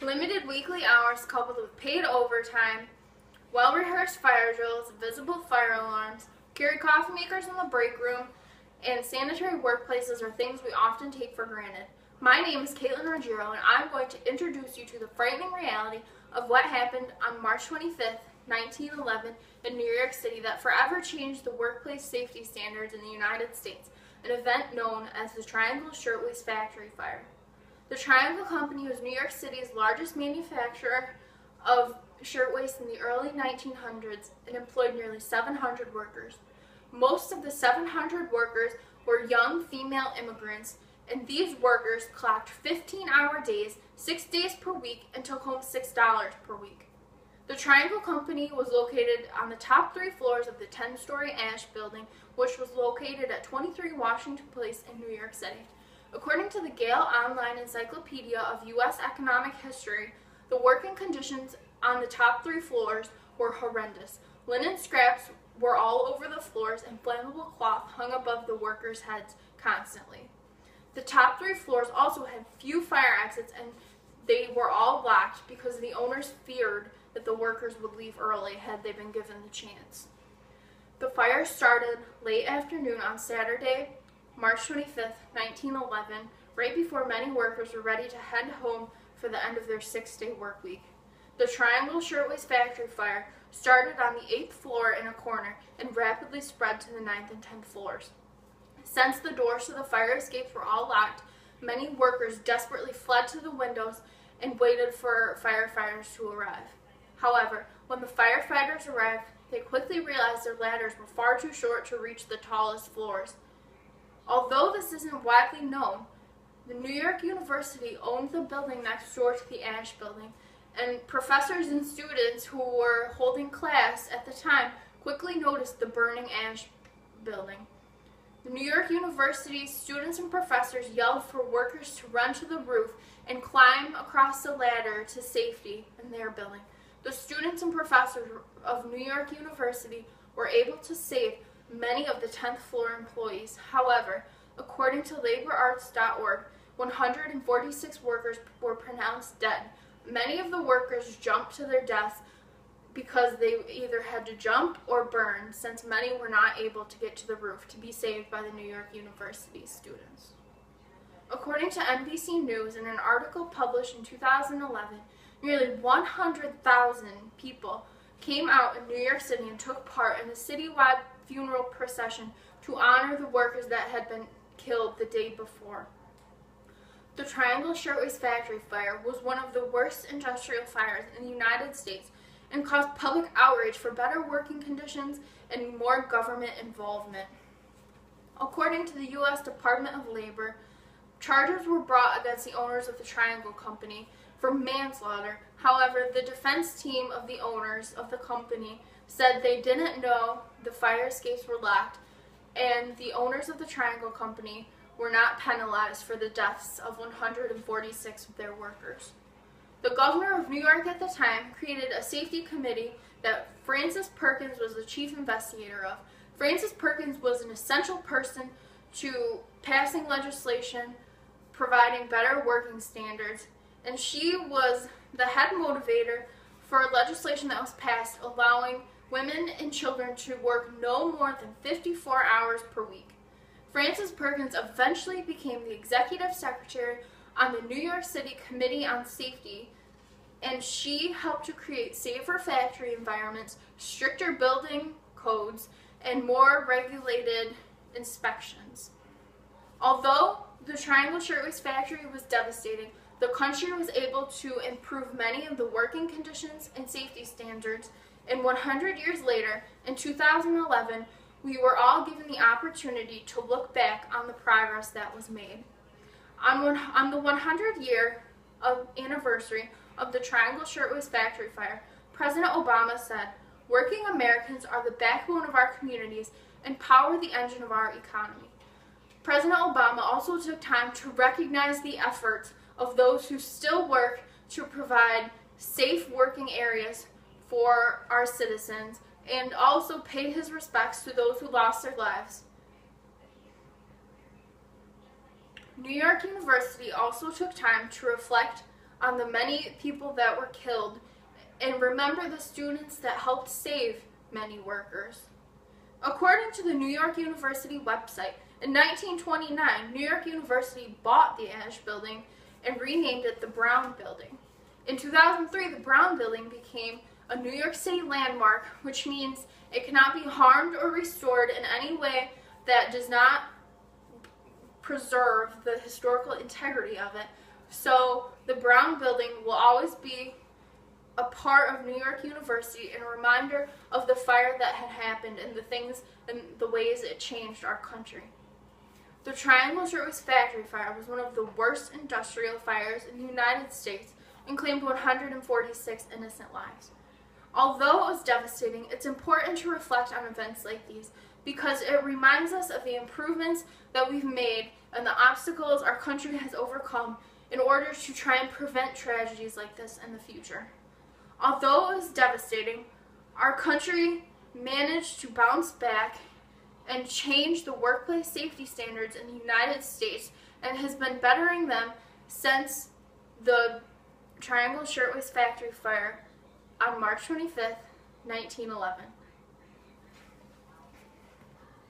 Limited weekly hours coupled with paid overtime, well-rehearsed fire drills, visible fire alarms, carry coffee makers in the break room, and sanitary workplaces are things we often take for granted. My name is Caitlin Ruggiero, and I'm going to introduce you to the frightening reality of what happened on March 25th, 1911 in New York City that forever changed the workplace safety standards in the United States, an event known as the Triangle Shirtwaist Factory fire. The Triangle Company was New York City's largest manufacturer of shirtwaists in the early 1900s and employed nearly 700 workers. Most of the 700 workers were young female immigrants, and these workers clocked 15-hour days, 6 days per week, and took home $6 per week. The Triangle Company was located on the top 3 floors of the 10-story Ash Building, which was located at 23 Washington Place in New York City. According to the Gale Online Encyclopedia of U.S. Economic History, the working conditions on the top 3 floors were horrendous. Linen scraps were all over the floors, and flammable cloth hung above the workers' heads constantly. The top 3 floors also had few fire exits, and they were all locked because the owners feared that the workers would leave early had they been given the chance. The fire started late afternoon on Saturday, March 25th, 1911, right before many workers were ready to head home for the end of their 6-day work week. The Triangle Shirtwaist Factory fire started on the 8th floor in a corner and rapidly spread to the 9th and 10th floors. Since the doors to the fire escapes were all locked, many workers desperately fled to the windows and waited for firefighters to arrive. However, when the firefighters arrived, they quickly realized their ladders were far too short to reach the tallest floors. Although this isn't widely known, the New York University owned the building next door to the Ash Building, and professors and students who were holding class at the time quickly noticed the burning Ash Building. The New York University students and professors yelled for workers to run to the roof and climb across the ladder to safety in their building. The students and professors of New York University were able to save many of the 10th floor employees. However, according to laborarts.org, 146 workers were pronounced dead. Many of the workers jumped to their deaths because they either had to jump or burn, since many were not able to get to the roof to be saved by the New York University students. According to NBC News, in an article published in 2011, nearly 100,000 people came out in New York City and took part in a citywide funeral procession to honor the workers that had been killed the day before. The Triangle Shirtwaist Factory fire was one of the worst industrial fires in the United States and caused public outrage for better working conditions and more government involvement. According to the U.S. Department of Labor, charges were brought against the owners of the Triangle Company for manslaughter. However, the defense team of the owners of the company said they didn't know the fire escapes were locked, and the owners of the Triangle Company were not penalized for the deaths of 146 of their workers. The governor of New York at the time created a safety committee that Francis Perkins was the chief investigator of. Francis Perkins was an essential person to passing legislation, providing better working standards, and she was the head motivator for legislation that was passed allowing women and children to work no more than 54 hours per week. Francis Perkins eventually became the executive secretary on the New York City Committee on Safety, and she helped to create safer factory environments, stricter building codes, and more regulated inspections. Although the Triangle Shirtwaist Factory was devastating, the country was able to improve many of the working conditions and safety standards, and 100 years later, in 2011, we were all given the opportunity to look back on the progress that was made. On the 100-year anniversary of the Triangle Shirtwaist Factory fire, President Obama said, "Working Americans are the backbone of our communities and power the engine of our economy." President Obama also took time to recognize the efforts of those who still work to provide safe working areas for our citizens, and also paid his respects to those who lost their lives. New York University also took time to reflect on the many people that were killed and remember the students that helped save many workers. According to the New York University website, in 1929, New York University bought the Ash Building and renamed it the Brown Building. In 2003, the Brown Building became a New York City landmark, which means it cannot be harmed or restored in any way that does not preserve the historical integrity of it. So the Brown Building will always be a part of New York University and a reminder of the fire that had happened and the things and the ways it changed our country. The Triangle Shirtwaist Factory fire was one of the worst industrial fires in the United States and claimed 146 innocent lives. Although it was devastating, it's important to reflect on events like these because it reminds us of the improvements that we've made and the obstacles our country has overcome in order to try and prevent tragedies like this in the future. Although it was devastating, our country managed to bounce back and change the workplace safety standards in the United States and has been bettering them since the Triangle Shirtwaist Factory fire on March 25th, 1911.